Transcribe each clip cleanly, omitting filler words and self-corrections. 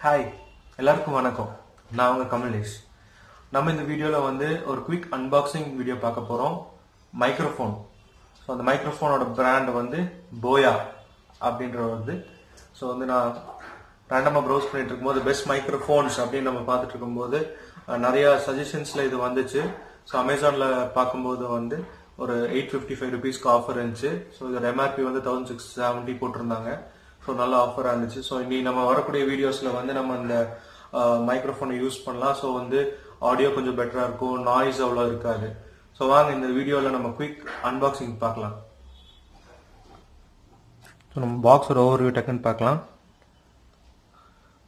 Hi எல்லாருக்கும் வணக்கம். நான் உங்க கமலேஷ். நம்ம இந்த வீடியோவில் வந்து ஒரு குவிக் அன்பாக்சிங் வீடியோ பார்க்க போகிறோம். மைக்ரோஃபோன். ஸோ அந்த மைக்ரோஃபோனோட பிராண்ட் வந்து போயா அப்படின்ற வந்து ஸோ வந்து நான் ரேண்டமாக ப்ரௌஸ் பண்ணிட்டு இருக்கும்போது பெஸ்ட் மைக்ரோஃபோன்ஸ் அப்படின்னு நம்ம பார்த்துட்டு இருக்கும்போது நிறைய சஜஷன்ஸில் இது வந்துச்சு. ஸோ அமேசானில் பார்க்கும்போது வந்து ஒரு $855 ஆஃபர் இருந்துச்சு. ஸோ இதோட எம்ஆர்பி வந்து 1670 போட்டிருந்தாங்க. ஸோ நல்ல ஆஃபராக இருந்துச்சு. ஸோ இனி நம்ம வரக்கூடிய வீடியோஸில் வந்து நம்ம இந்த மைக்ரோஃபோனை யூஸ் பண்ணலாம். ஸோ வந்து ஆடியோ கொஞ்சம் பெட்டராக இருக்கும், நாய்ஸ் அவ்வளோ இருக்காது. ஸோ வாங்க இந்த வீடியோவில் நம்ம குவிக் அன்பாக்சிங் பார்க்கலாம். ஸோ நம்ம பாக்ஸோட ஓவர்வியூ டக்குன்னு பார்க்கலாம்.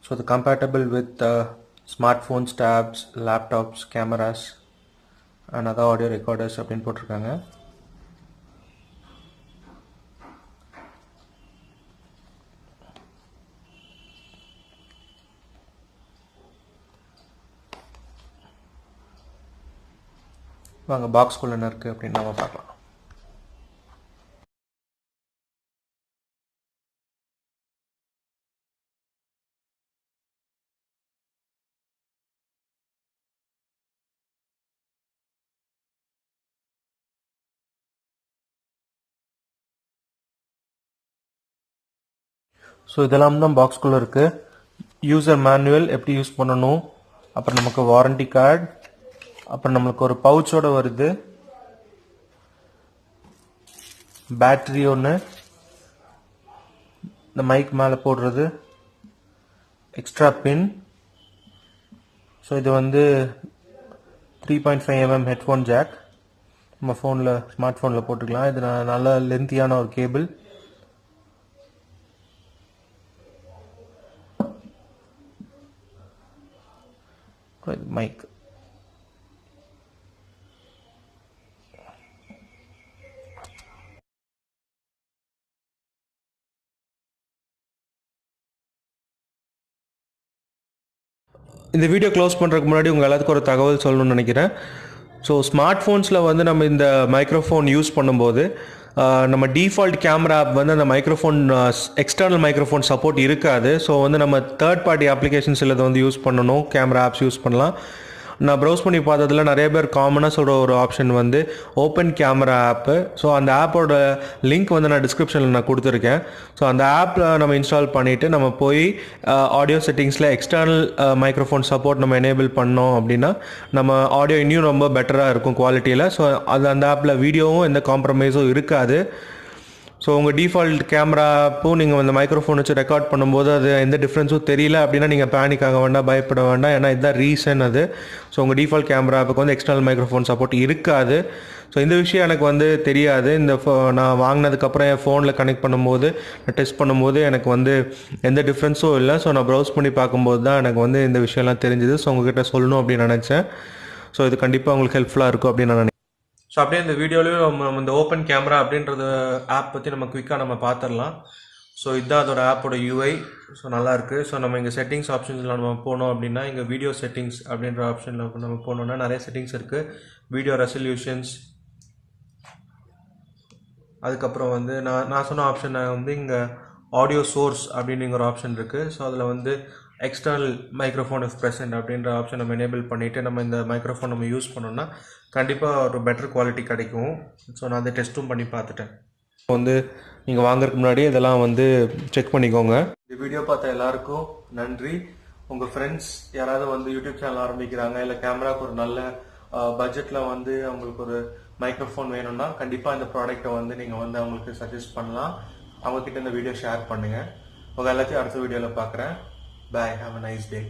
ஸோ இது compatible with smart phones, tabs, laptops, cameras and other audio recorders அப்படின்னு போட்டிருக்காங்க. வாங்க பாக்ஸ்குள்ள என்ன இருக்குது அப்படின்னு நம்ம பார்க்கலாம். ஸோ இதெல்லாம் தான் பாக்ஸ்குள்ளே இருக்குது. யூசர் மேனுவல் எப்படி யூஸ் பண்ணணும், அப்புறம் நமக்கு வாரண்டி கார்டு, அப்புறம் நம்மளுக்கு ஒரு பவுச்சோட வருது, பேட்டரி ஒன்று, இந்த மைக் மேலே போடுறது, எக்ஸ்ட்ரா பின். ஸோ இது வந்து 3.5 mm ஹெட்ஃபோன் ஜாக். நம்ம ஃபோனில் ஸ்மார்ட் ஃபோனில் போட்டுக்கலாம். இது நல்ல லென்த்தியான ஒரு கேபிள். மைக். இந்த வீடியோ க்ளோஸ் பண்ணுறதுக்கு முன்னாடி உங்கள் எல்லாத்துக்கும் ஒரு தகவல் சொல்லணும்னு நினைக்கிறேன். ஸோ ஸ்மார்ட் ஃபோன்ஸில் வந்து நம்ம இந்த மைக்ரோஃபோன் யூஸ் பண்ணும்போது நம்ம டிஃபால்ட் கேமரா ஆப் வந்து அந்த மைக்ரோஃபோன் எக்ஸ்டர்னல் மைக்ரோஃபோன் சப்போர்ட் இருக்காது. ஸோ வந்து நம்ம தேர்ட் பார்ட்டி அப்ளிகேஷன்ஸ் இதை வந்து யூஸ் பண்ணணும், கேமரா ஆப்ஸ் யூஸ் பண்ணலாம். நான் ப்ரௌஸ் பண்ணி பார்த்ததில் நிறைய பேர் காமனாக சொல்கிற ஒரு ஆப்ஷன் வந்து ஓப்பன் கேமரா ஆப்பு. ஸோ அந்த ஆப்போட லிங்க் வந்து நான் டிஸ்கிரிப்ஷனில் நான் கொடுத்துருக்கேன். ஸோ அந்த ஆப்பில் நம்ம இன்ஸ்டால் பண்ணிவிட்டு நம்ம போய் ஆடியோ செட்டிங்ஸில் எக்ஸ்டர்னல் மைக்ரோஃபோன் சப்போர்ட் நம்ம எனேபிள் பண்ணோம் அப்படின்னா நம்ம ஆடியோ இன்னும் ரொம்ப பெட்டராக இருக்கும் குவாலிட்டியில். ஸோ அது அந்த ஆப்பில் வீடியோவும் எந்த காம்ப்ரமைஸும் இருக்காது. ஸோ உங்கள் டிஃபால்ட் கேமராப்போ நீங்கள் அந்த மைக்ரோஃபோன் வச்சு ரெக்கார்ட் பண்ணும்போது அது எந்த டிஃப்ரென்ஸும் தெரியல அப்படின்னா நீங்கள் பேனிக் ஆக வேண்டாம், பயப்பட வேண்டாம். ஏன்னா இதுதான் ரீசன் அது. ஸோ உங்கள் டிஃபால்ட் கேமராவுக்கு வந்து எக்ஸ்டர்னல் மைக்ரோஃபோன் சப்போர்ட் இருக்காது. ஸோ இந்த விஷயம் எனக்கு வந்து தெரியாது. நான் வாங்கினதுக்கப்புறம் என் ஃபோனில் கனெக்ட் பண்ணும்போது நான் டெஸ்ட் பண்ணும்போது எனக்கு வந்து எந்த டிஃப்ரென்ஸும் இல்லை. ஸோ நான் ப்ரௌஸ் பண்ணி பார்க்கும்போது தான் எனக்கு வந்து இந்த விஷயம்லாம் தெரிஞ்சுது. ஸோ உங்ககிட்ட சொல்லணும் அப்படின்னு நினச்சேன். ஸோ இது கண்டிப்பாக உங்களுக்கு ஹெல்ப்ஃபுல்லாக இருக்கும் அப்படின்னு நான் நினைக்கிறேன். ஸோ அப்படியே இந்த வீடியோலையும் நம்ம இந்த ஓப்பன் கேமரா அப்படின்றது ஆப் பற்றி நம்ம குயிக்காக நம்ம பார்த்துடலாம். ஸோ இதுதான் அதோட ஆப்போட யூஐ. ஸோ நல்லாயிருக்கு. ஸோ நம்ம இங்கே செட்டிங்ஸ் ஆப்ஷன்ஸில் நம்ம போனோம் அப்படின்னா இங்கே வீடியோ செட்டிங்ஸ் அப்படின்ற ஆப்ஷனில் நம்ம போனோம்னா நிறைய செட்டிங்ஸ் இருக்குது. வீடியோ ரெசல்யூஷன்ஸ், அதுக்கப்புறம் வந்து நான் சொன்ன ஆப்ஷனை வந்து இங்கே ஆடியோ சோர்ஸ் அப்படின்னு ஒரு ஆப்ஷன் இருக்குது. ஸோ அதில் வந்து எக்ஸ்டர்னல் மைக்ரோஃபோன் இஃப் ப்ரெசென்ட் அப்படின்ற ஆப்ஷன் நம்ம எனேபிள் பண்ணிவிட்டு நம்ம இந்த மைக்ரோஃபோன் நம்ம யூஸ் பண்ணோம்னா கண்டிப்பாக ஒரு பெட்டர் குவாலிட்டி கிடைக்கும். ஸோ நான் அதை டெஸ்ட்டும் பண்ணி பார்த்துட்டேன். வந்து நீங்கள் வாங்குறதுக்கு முன்னாடி இதெல்லாம் வந்து செக் பண்ணிக்கோங்க. இந்த வீடியோ பார்த்த எல்லாருக்கும் நன்றி. உங்கள் ஃப்ரெண்ட்ஸ் யாராவது வந்து யூடியூப் சேனல் ஆரம்பிக்கிறாங்க, இல்லை கேமராவுக்கு ஒரு நல்ல பட்ஜெட்டில் வந்து அவங்களுக்கு ஒரு மைக்ரோஃபோன் வேணும்னா கண்டிப்பாக இந்த ப்ராடக்ட்டை வந்து நீங்கள் வந்து அவங்களுக்கு சஜஸ்ட் பண்ணலாம். அவங்கக்கிட்ட இந்த வீடியோ ஷேர் பண்ணுங்கள். உங்கள் எல்லாத்தையும் அடுத்த வீடியோவில் பார்க்குறேன். Bye. Have a nice day.